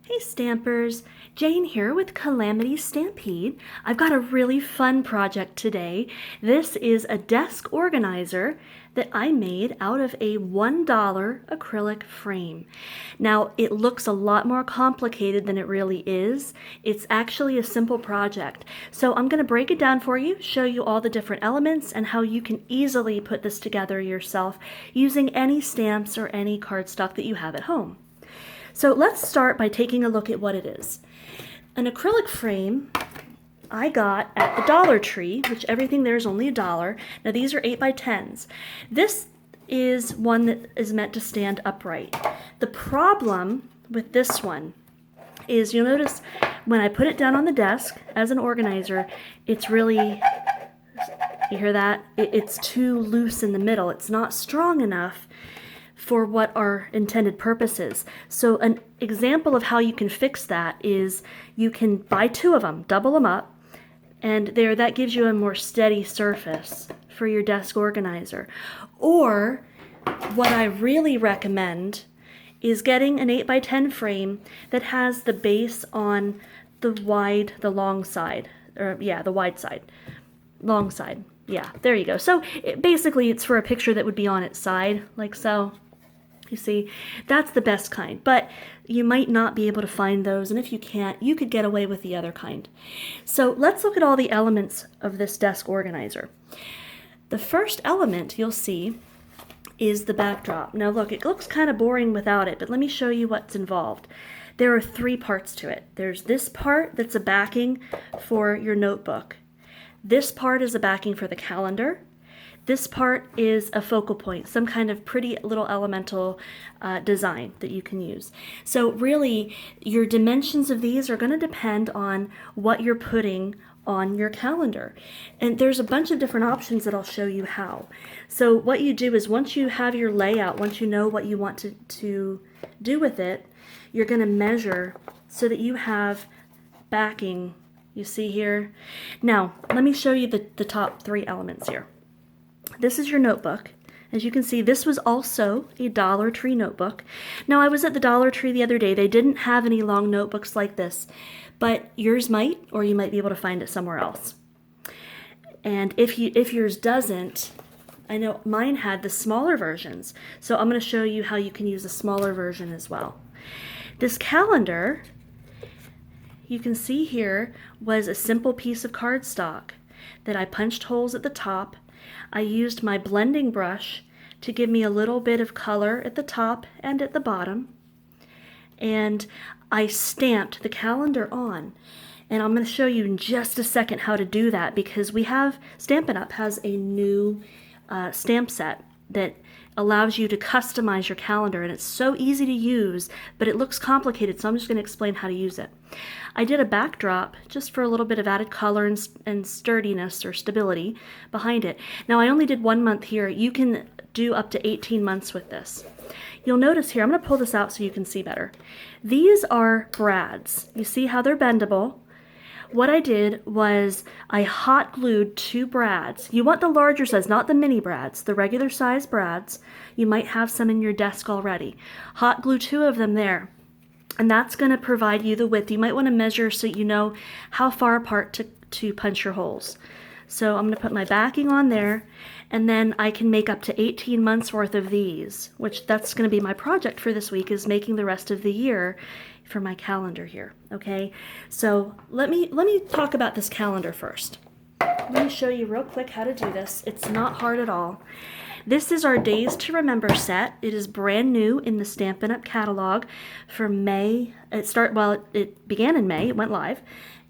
Hey Stampers, Jane here with Calamity Stampede. I've got a really fun project today. This is a desk organizer that I made out of a $1 acrylic frame. Now it looks a lot more complicated than it really is. It's actually a simple project. So I'm going to break it down for you, show you all the different elements and how you can easily put this together yourself using any stamps or any cardstock that you have at home. So let's start by taking a look at what it is. An acrylic frame I got at the Dollar Tree, which everything there is only $1. Now these are 8x10s. This is one that is meant to stand upright. The problem with this one is you'll notice when I put it down on the desk as an organizer, it's really, you hear that? It's too loose in the middle. It's not strong enough for what our intended purpose is. So an example of how you can fix that is you can buy 2 of them, double them up, and that gives you a more steady surface for your desk organizer. Or what I really recommend is getting an 8x10 frame that has the base on the long side. Long side. Yeah, there you go. So basically it's for a picture that would be on its side, like so. You see, that's the best kind, but you might not be able to find those, and if you can't, you could get away with the other kind. So let's look at all the elements of this desk organizer. The first element you'll see is the backdrop. Now look, it looks kind of boring without it, but let me show you what's involved. There are 3 parts to it. There's this part that's a backing for your notebook. This part is a backing for the calendar. This part is a focal point, some kind of pretty little elemental design that you can use. So really, your dimensions of these are going to depend on what you're putting on your calendar. And there's a bunch of different options that I'll show you how. So what you do is once you have your layout, once you know what you want to do with it, you're going to measure so that you have backing, you see here. Now, let me show you the top 3 elements here. This is your notebook. As you can see, this was also a Dollar Tree notebook. Now, I was at the Dollar Tree the other day. They didn't have any long notebooks like this, but yours might, or you might be able to find it somewhere else. And if yours doesn't, I know mine had the smaller versions, so I'm going to show you how you can use a smaller version as well. This calendar, you can see here, was a simple piece of cardstock that I punched holes at the top. I used my blending brush to give me a little bit of color at the top and at the bottom. And I stamped the calendar on. And I'm going to show you in just a second how to do that because Stampin' Up! Has a new stamp set that allows you to customize your calendar, and it's so easy to use, but it looks complicated, so I'm just going to explain how to use it. I did a backdrop just for a little bit of added color and sturdiness or stability behind it. Now I only did 1 month here. You can do up to 18 months with this. You'll notice here, I'm going to pull this out so you can see better. These are brads. You see how they're bendable? What I did was I hot glued 2 brads. You want the larger size, not the mini brads, the regular size brads. You might have some in your desk already. Hot glue 2 of them there. And that's going to provide you the width. You might want to measure so you know how far apart to punch your holes. So I'm going to put my backing on there, and then I can make up to 18 months worth of these, which that's going to be my project for this week, is making the rest of the year for my calendar here. Okay, so let me talk about this calendar first. Let me show you real quick how to do this. It's not hard at all. This is our Days to Remember set. It is brand new in the Stampin' Up! Catalog for May. It began in May, it went live,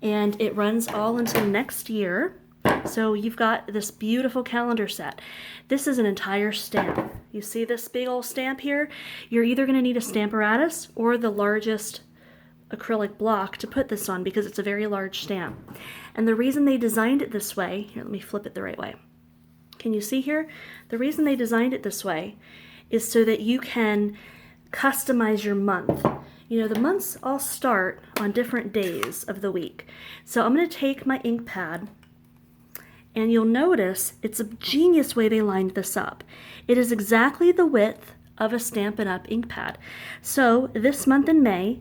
and it runs all until next year. So you've got this beautiful calendar set. This is an entire stamp. You see this big old stamp here? You're either going to need a Stamparatus or the largest acrylic block to put this on because it's a very large stamp. And the reason they designed it this way, here, let me flip it the right way. Can you see here? The reason they designed it this way is so that you can customize your month. You know, the months all start on different days of the week. So I'm going to take my ink pad, and you'll notice it's a genius way they lined this up. It is exactly the width of a Stampin' Up! Ink pad. So this month in May,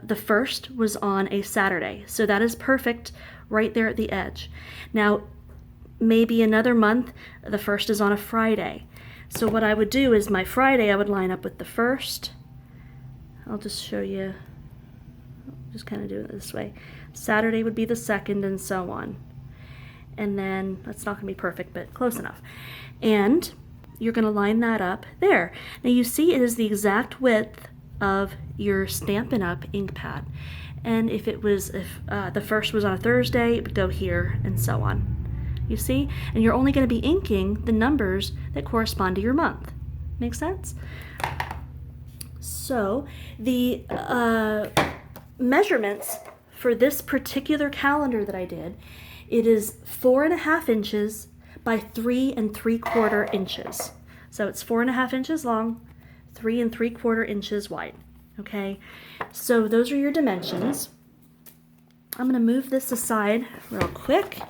the 1st was on a Saturday. So that is perfect right there at the edge. Now, maybe another month, the 1st is on a Friday. So what I would do is my Friday, I would line up with the 1st. I'll just show you, just kind of do it this way. Saturday would be the 2nd and so on. And then, that's not going to be perfect, but close enough. And you're going to line that up there. Now you see it is the exact width of your Stampin' Up! Ink pad. And if the 1st was on a Thursday, it would go here and so on. You see? And you're only going to be inking the numbers that correspond to your month. Make sense? So the measurements for this particular calendar that I did, it is 4.5 inches by 3 3/4 inches. So it's 4.5 inches long, 3 3/4 inches wide. Okay, so those are your dimensions. I'm going to move this aside real quick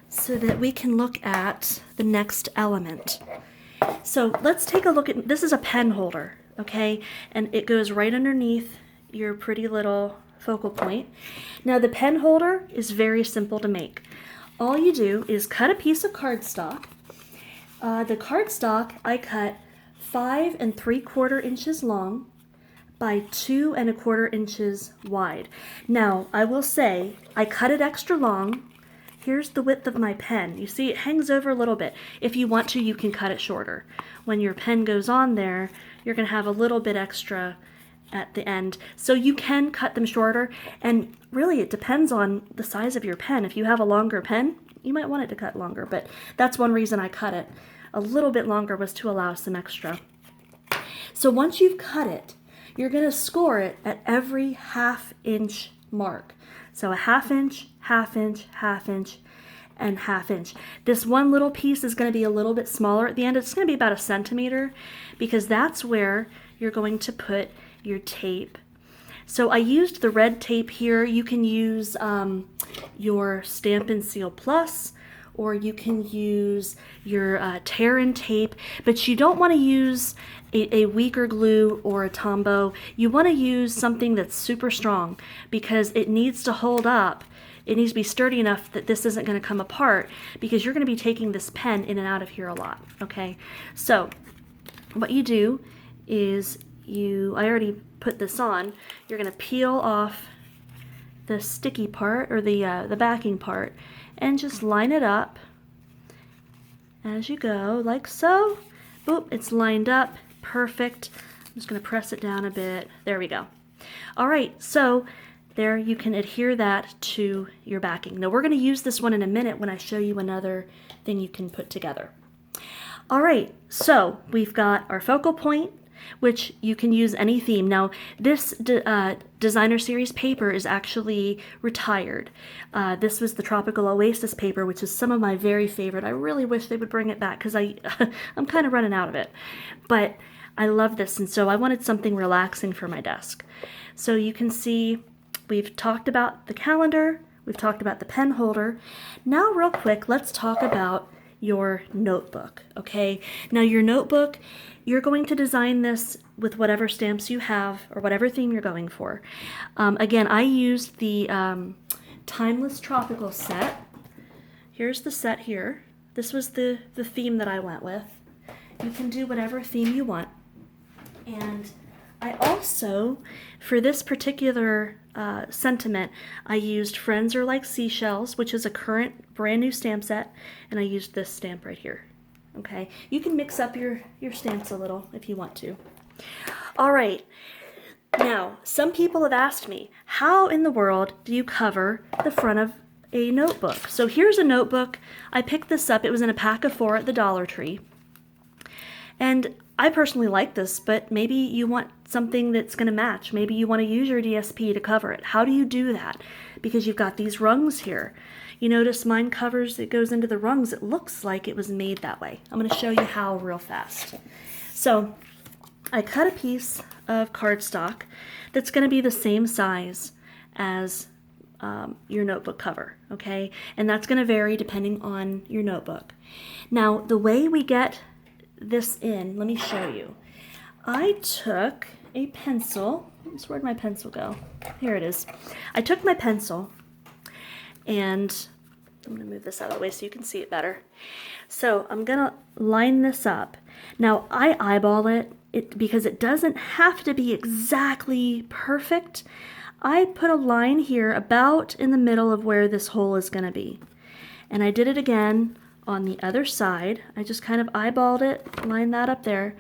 so that we can look at the next element. So let's take a look at, this is a pen holder, okay, and it goes right underneath your pretty little focal point. Now the pen holder is very simple to make. All you do is cut a piece of cardstock. The cardstock I cut 5 3/4 inches long by 2 1/4 inches wide. Now I will say I cut it extra long. Here's the width of my pen. You see it hangs over a little bit. If you want to, you can cut it shorter. When your pen goes on there, you're going to have a little bit extra at the end. So you can cut them shorter, and really it depends on the size of your pen. If you have a longer pen, you might want it to cut longer, but that's one reason I cut it a little bit longer, was to allow some extra. So once you've cut it, you're going to score it at every 1/2 inch mark. So a 1/2 inch, 1/2 inch, 1/2 inch, and 1/2 inch. This one little piece is going to be a little bit smaller at the end. It's going to be about 1 centimeter, because that's where you're going to put your tape. So I used the red tape here. You can use your Stampin' Seal Plus, or you can use your tear-in tape, but you don't want to use a weaker glue or a Tombow. You want to use something that's super strong, because it needs to hold up. It needs to be sturdy enough that this isn't going to come apart, because you're going to be taking this pen in and out of here a lot, okay? So what you do is I already put this on, you're going to peel off the sticky part, or the backing part, and just line it up as you go, like so. Boop, it's lined up, perfect. I'm just going to press it down a bit. There we go. All right, so there you can adhere that to your backing. Now we're going to use this one in a minute when I show you another thing you can put together. All right, so we've got our focal point, which you can use any theme. Now, this designer series paper is actually retired. This was the Tropical Oasis paper, which is some of my very favorite. I really wish they would bring it back, because I'm kind of running out of it. But I love this, and so I wanted something relaxing for my desk. So you can see we've talked about the calendar, we've talked about the pen holder. Now real quick, let's talk about your notebook, okay? Now your notebook, you're going to design this with whatever stamps you have, or whatever theme you're going for. Again, I used the Timeless Tropical set. Here's the set here. This was the theme that I went with. You can do whatever theme you want. And I also, for this particular sentiment, I used Friends Are Like Seashells, which is a current brand new stamp set, and I used this stamp right here. Okay, you can mix up your stamps a little if you want to. All right, now some people have asked me, how in the world do you cover the front of a notebook? So here's a notebook. I picked this up. It was in a pack of 4 at the Dollar Tree. And I personally like this, but maybe you want something that's going to match. Maybe you want to use your DSP to cover it. How do you do that? Because you've got these rungs here. You notice mine covers, it goes into the rungs. It looks like it was made that way. I'm going to show you how real fast. So I cut a piece of cardstock that's going to be the same size as your notebook cover, okay? And that's going to vary depending on your notebook. Now, the way we get this in, let me show you. I took a pencil. Oops, where'd my pencil go? Here it is. I took my pencil and I'm going to move this out of the way so you can see it better. So I'm going to line this up. Now I eyeball it because it doesn't have to be exactly perfect. I put a line here about in the middle of where this hole is going to be. And I did it again on the other side. I just kind of eyeballed it, lined that up there,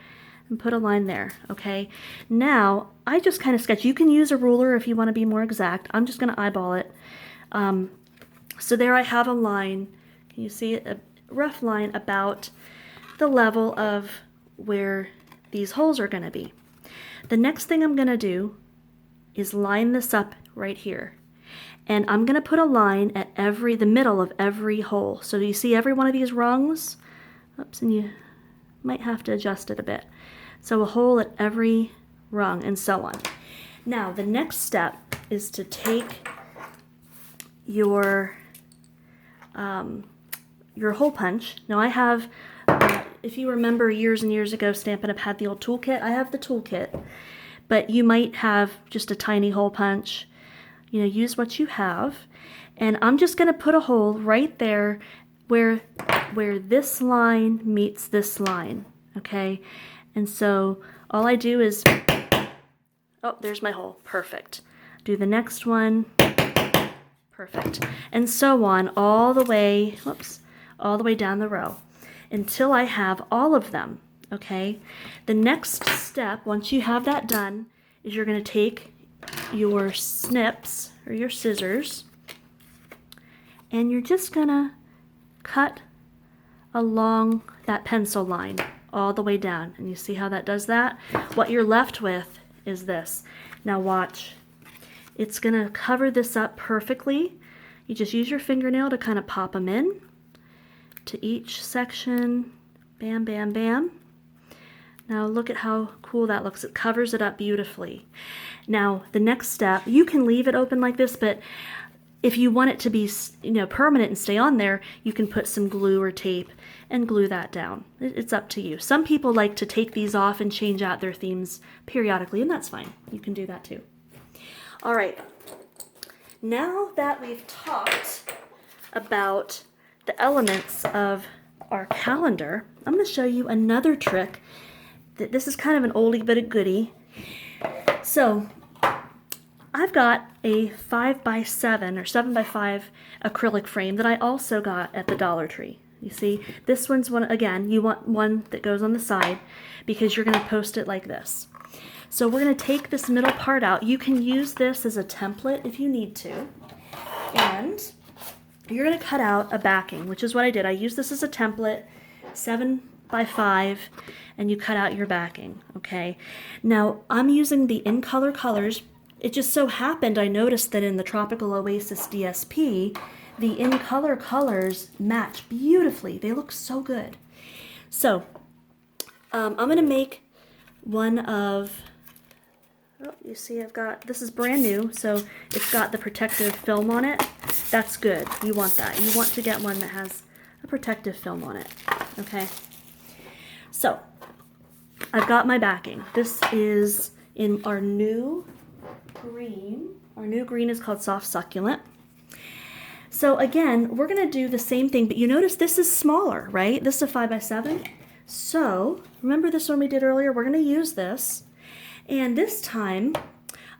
and put a line there, okay? Now, I just kind of sketch. You can use a ruler if you want to be more exact. I'm just going to eyeball it. So there I have a line. Can you see it? A rough line about the level of where these holes are going to be. The next thing I'm going to do is line this up right here. And I'm going to put a line at the middle of every hole. So you see every one of these rungs? Oops, and you might have to adjust it a bit. So a hole at every rung and so on. Now the next step is to take your hole punch. Now I have, if you remember years and years ago, Stampin' Up! Had the old toolkit. I have the toolkit, but you might have just a tiny hole punch. You know, use what you have. And I'm just going to put a hole right there where this line meets this line, okay? And so all I do is, oh, there's my hole. Perfect. Do the next one. Perfect. And so on all the way, whoops, all the way down the row until I have all of them, okay? The next step, once you have that done, is you're going to take your snips or your scissors and you're just going to cut along that pencil line all the way down. And you see how that does that? What you're left with is this. Now watch. It's going to cover this up perfectly. You just use your fingernail to kind of pop them in to each section. Bam, bam, bam. Now look at how cool that looks. It covers it up beautifully. Now the next step, you can leave it open like this, but if you want it to be, you know, permanent and stay on there, you can put some glue or tape and glue that down. It's up to you. Some people like to take these off and change out their themes periodically, and that's fine. You can do that too. All right. Now that we've talked about the elements of our calendar, I'm going to show you another trick. This is kind of an oldie but a goodie. So I've got a 5x7 or 7x5 acrylic frame that I also got at the Dollar Tree. You see, this one's one, again, you want one that goes on the side because you're going to post it like this. So we're going to take this middle part out. You can use this as a template if you need to. And you're going to cut out a backing, which is what I did. I used this as a template, 7x5, and you cut out your backing, okay? Now, I'm using the In Color colors. It just so happened I noticed that in the Tropical Oasis DSP, the In Color colors match beautifully. They look so good. So, I'm going to make one of, oh, you see I've got, this is brand new, so it's got the protective film on it. That's good. You want that. You want to get one that has a protective film on it, okay? So, I've got my backing. This is in our new green. Our new green is called Soft Succulent. So again, we're going to do the same thing, but you notice this is smaller, right? This is a 5x7. So, remember this one we did earlier? We're going to use this. And this time,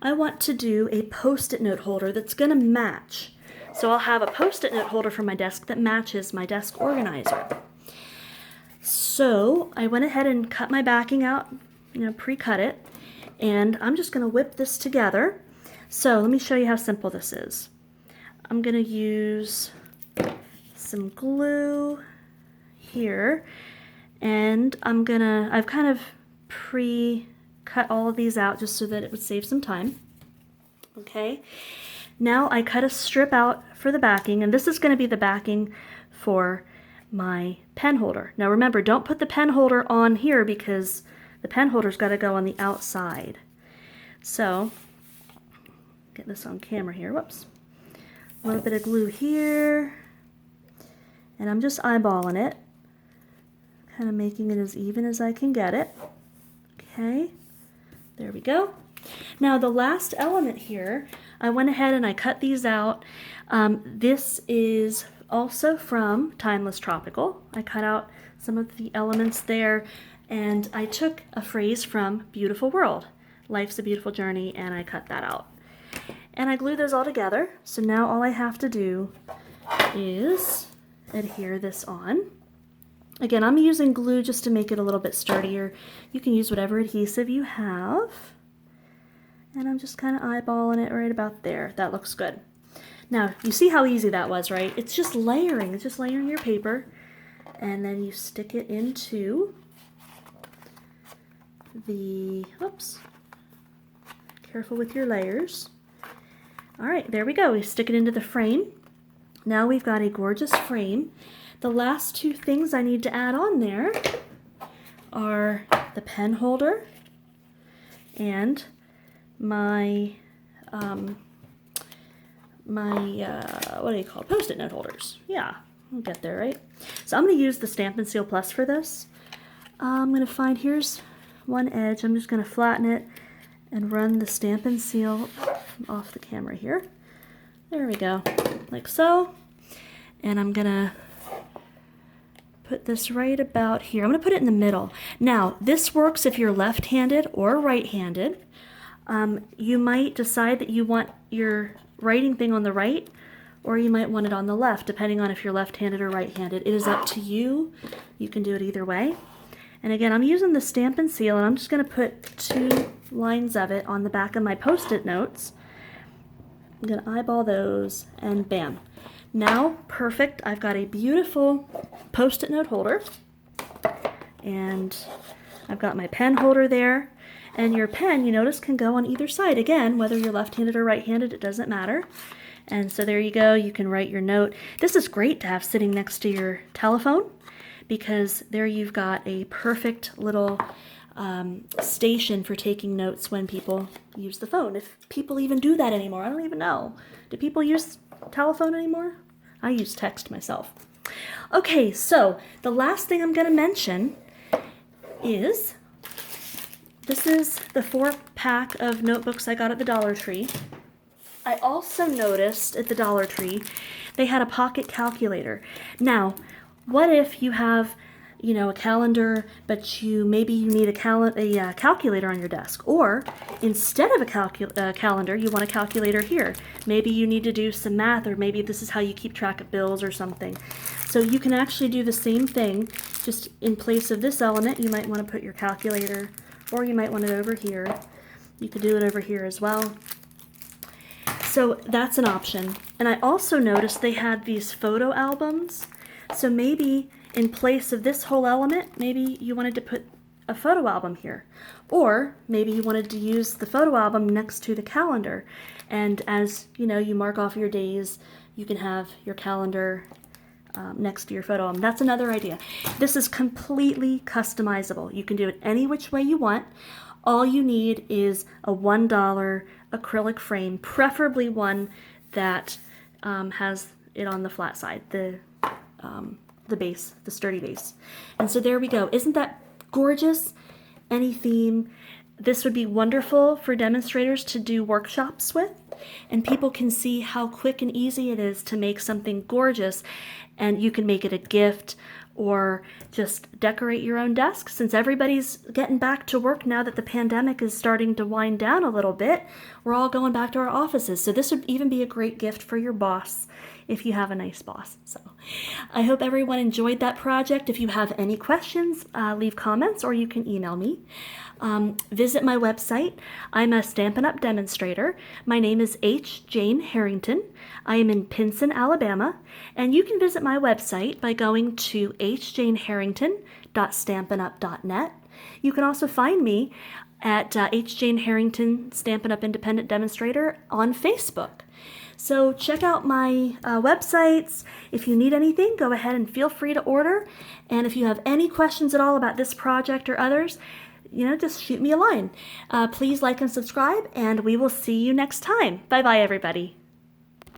I want to do a Post-it note holder that's going to match. So I'll have a Post-it note holder for my desk that matches my desk organizer. So I went ahead and cut my backing out, pre-cut it, and I'm just going to whip this together. So let me show you how simple this is. I'm going to use some glue here, and I've kind of pre-cut all of these out just so that it would save some time. Okay, now I cut a strip out for the backing, and this is going to be the backing for my pen holder. Now remember, don't put the pen holder on here because the pen holder's got to go on the outside. So, get this on camera here, whoops. A little bit of glue here, and I'm just eyeballing it, kind of making it as even as I can get it. Okay, There we go. Now the last element here, I went ahead and I cut these out. This is also from Timeless Tropical. I cut out some of the elements there, and I took a phrase from Beautiful World, Life's a Beautiful Journey, and I cut that out. And I glued those all together, so now all I have to do is adhere this on. Again, I'm using glue just to make it a little bit sturdier. You can use whatever adhesive you have. And I'm just kind of eyeballing it right about there. That looks good. Now, you see how easy that was, right? It's just layering. It's just layering your paper. And then you stick it into the, oops, careful with your layers. All right, there we go. We stick it into the frame. Now we've got a gorgeous frame. The last two things I need to add on there are the pen holder and my what do you call it? Post-it note holders. Yeah, we'll get there, right? So I'm going to use the Stampin' Seal Plus for this. I'm going to find, here's one edge. I'm just going to flatten it and run the Stampin' Seal off the camera here. There we go, like so. And I'm going to put this right about here. I'm going to put it in the middle. Now, this works if you're left-handed or right-handed. You might decide that you want your writing thing on the right, or you might want it on the left, depending on if you're left-handed or right-handed. It is up to you. You can do it either way. And again, I'm using the Stampin' Seal, and I'm just going to put 2 lines of it on the back of my Post-it notes. I'm going to eyeball those, and bam. Now, perfect. I've got a beautiful Post-it note holder, and I've got my pen holder there. And your pen, you notice, can go on either side. Again, whether you're left-handed or right-handed, it doesn't matter. And so there you go. You can write your note. This is great to have sitting next to your telephone, because there you've got a perfect little station for taking notes when people use the phone. If people even do that anymore, I don't even know. Do people use telephone anymore? I use text myself. Okay, so the last thing I'm going to mention is, this is the 4-pack of notebooks I got at the Dollar Tree. I also noticed at the Dollar Tree they had a pocket calculator. Now, what if you have, a calendar, but maybe you need a calculator on your desk, or instead of a calendar, you want a calculator here. Maybe you need to do some math, or maybe this is how you keep track of bills or something. So you can actually do the same thing, just in place of this element. You might want to put your calculator, or you might want it over here. You could do it over here as well. So that's an option. And I also noticed they had these photo albums. So maybe in place of this whole element, maybe you wanted to put a photo album here. Or maybe you wanted to use the photo album next to the calendar. And as you mark off your days, you can have your calendar next to your photo album. That's another idea. This is completely customizable. You can do it any which way you want. All you need is a $1 acrylic frame, preferably one that has it on the flat side, the base, the sturdy base. And so there we go. Isn't that gorgeous? Any theme. This would be wonderful for demonstrators to do workshops with, and people can see how quick and easy it is to make something gorgeous, and you can make it a gift or just decorate your own desk. Since everybody's getting back to work now that the pandemic is starting to wind down a little bit, we're all going back to our offices. So this would even be a great gift for your boss if you have a nice boss. So I hope everyone enjoyed that project. If you have any questions, leave comments, or you can email me. Visit my website. I'm a Stampin' Up! Demonstrator. My name is H. Jane Harrington. I am in Pinson, Alabama, and you can visit my website by going to hjaneharrington.stampinup.net. You can also find me at H. Jane Harrington Stampin' Up! Independent Demonstrator on Facebook. So check out my websites. If you need anything, go ahead and feel free to order. And if you have any questions at all about this project or others, just shoot me a line. Please like and subscribe, and we will see you next time. Bye-bye, everybody.